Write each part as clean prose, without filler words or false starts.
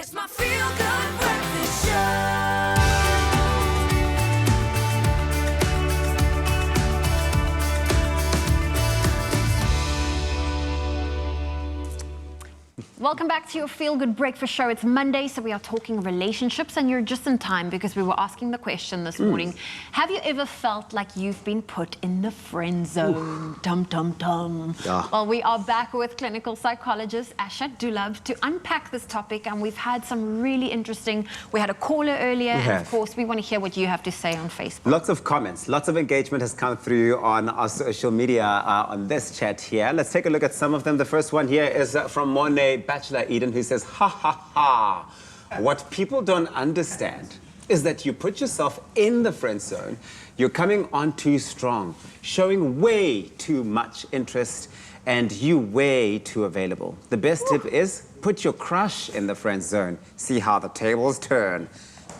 It's my feel-good breakfast show. Welcome back to your Feel Good Breakfast Show. It's Monday, so we are talking relationships, and you're just in time because we were asking the question this morning. Have you ever felt like you've been put in the friend zone? Dum, dum, dum. Yeah. Well, we are back with clinical psychologist Asha Dulab to unpack this topic, and we've had some really interesting... We had a caller earlier, and of course, we want to hear what you have to say on Facebook. Lots of comments, lots of engagement has come through on our social media on this chat here. Let's take a look at some of them. The first one here is from Monet Bachelor Eden, who says, ha ha ha. What people don't understand is that you put yourself in the friend zone, you're coming on too strong, showing way too much interest, and you way too available. The best tip is put your crush in the friend zone. See how the tables turn.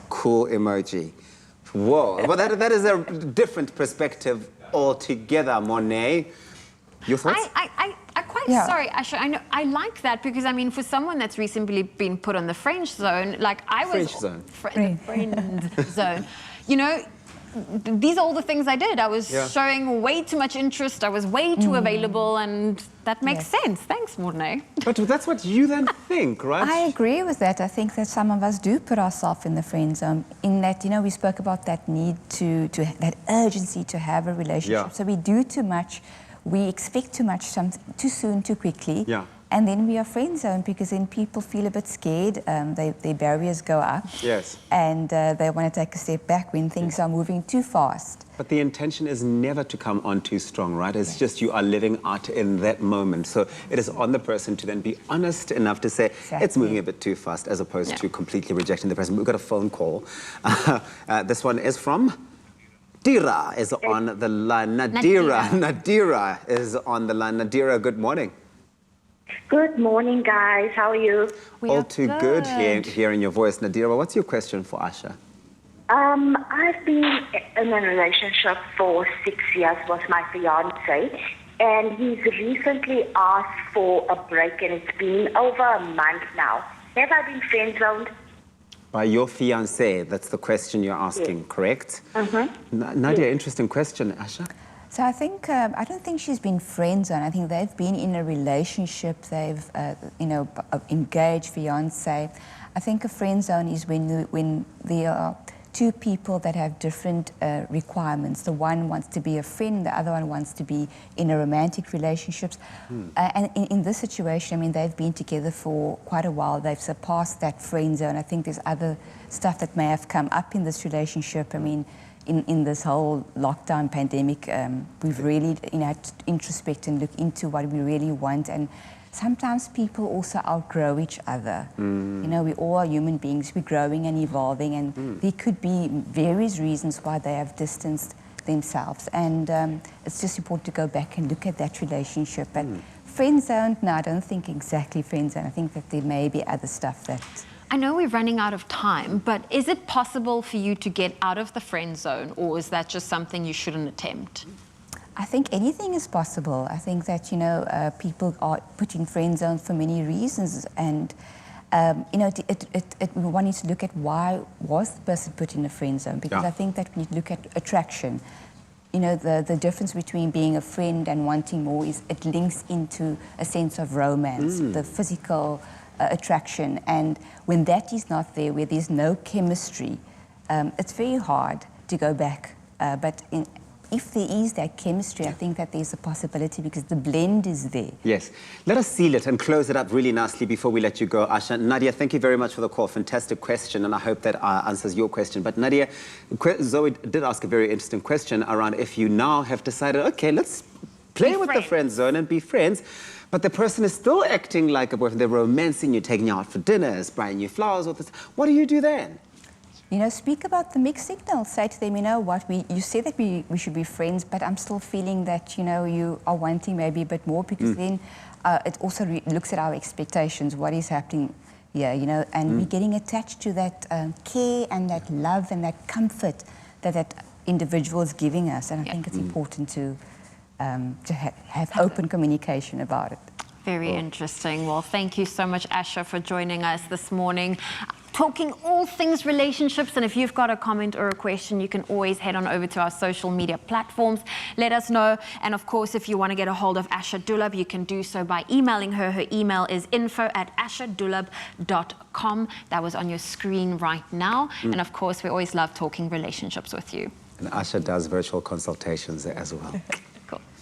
Cool emoji. Whoa, well that is a different perspective altogether, Monet. Your thoughts? I'm quite sorry, Asha. I know I like that because I mean, for someone that's recently been put on the French zone, like I was French zone. The friend zone. You know, these are all the things I did. I was showing way too much interest. I was way too available, and that makes sense. Thanks, Morne. But that's what you then think, right? I agree with that. I think that some of us do put ourselves in the friend zone. In that, you know, we spoke about that need to that urgency to have a relationship. Yeah. So we do too much. We expect too much, too soon, too quickly. Yeah. And then we are friend zoned because then people feel a bit scared. Their barriers go up. Yes. And they want to take a step back when things are moving too fast. But the intention is never to come on too strong, right? It's just you are living out in that moment. So it is on the person to then be honest enough to say, it's moving a bit too fast, as opposed to completely rejecting the person. We've got a phone call. This one is from... Nadira is on the line. Nadira is on the line. Nadira, good morning. Good morning, guys. How are you? All too good hearing your voice. Nadira, what's your question for Asha? I've been in a relationship for 6 years with my fiance, and he's recently asked for a break, and it's been over a month now. Have I been friend-zoned? By your fiancé, that's the question you're asking, correct? Nadia, interesting question. Asha? So I think, I don't think she's been friend zoned. I think they've been in a relationship, they've, engaged, fiancé. I think a friend zone is when there are two people that have different requirements. The one wants to be a friend, the other one wants to be in a romantic relationship. And in this situation, I mean, they've been together for quite a while. They've surpassed that friend zone. I think there's other stuff that may have come up in this relationship. I mean, in this whole lockdown pandemic, we've really had to introspect and look into what we really want. And sometimes people also outgrow each other. You know, we all are human beings. We're growing and evolving, and there could be various reasons why they have distanced themselves. And it's just important to go back and look at that relationship. But friend zone, no, I don't think exactly friend zone. I think that there may be other stuff that... I know we're running out of time, but is it possible for you to get out of the friend zone, or is that just something you shouldn't attempt? I think anything is possible. I think that, you know, people are put in friend zone for many reasons, and you know, one needs to look at why was the person put in a friend zone, because I think that we need to look at attraction. You know, the difference between being a friend and wanting more is it links into a sense of romance, the physical attraction, and when that is not there, where there's no chemistry, it's very hard to go back. But if there is that chemistry, I think that there's a possibility because the blend is there. Yes. Let us seal it and close it up really nicely before we let you go, Asha. Nadia, thank you very much for the call. Fantastic question, and I hope that answers your question. But Nadia, Zoe did ask a very interesting question around if you now have decided, okay, let's play with the friend zone and be friends, but the person is still acting like a boyfriend. They're romancing you, taking you out for dinners, buying you flowers, all this. What do you do then? You know, speak about the mixed signals. Say to them, you know what, you say that we should be friends, but I'm still feeling that, you know, you are wanting maybe a bit more, because then it also looks at our expectations, what is happening here, you know, and we're getting attached to that care and that love and that comfort that individual is giving us. And I think it's important to have open communication about it. Very interesting. Well, thank you so much, Asha, for joining us this morning. Talking all things relationships, and if you've got a comment or a question, you can always head on over to our social media platforms. Let us know. And of course, if you want to get a hold of Asha Dulab, you can do so by emailing her. Her email is info@ashadulab.com. That was on your screen right now. And of course, we always love talking relationships with you. And Asha does virtual consultations as well.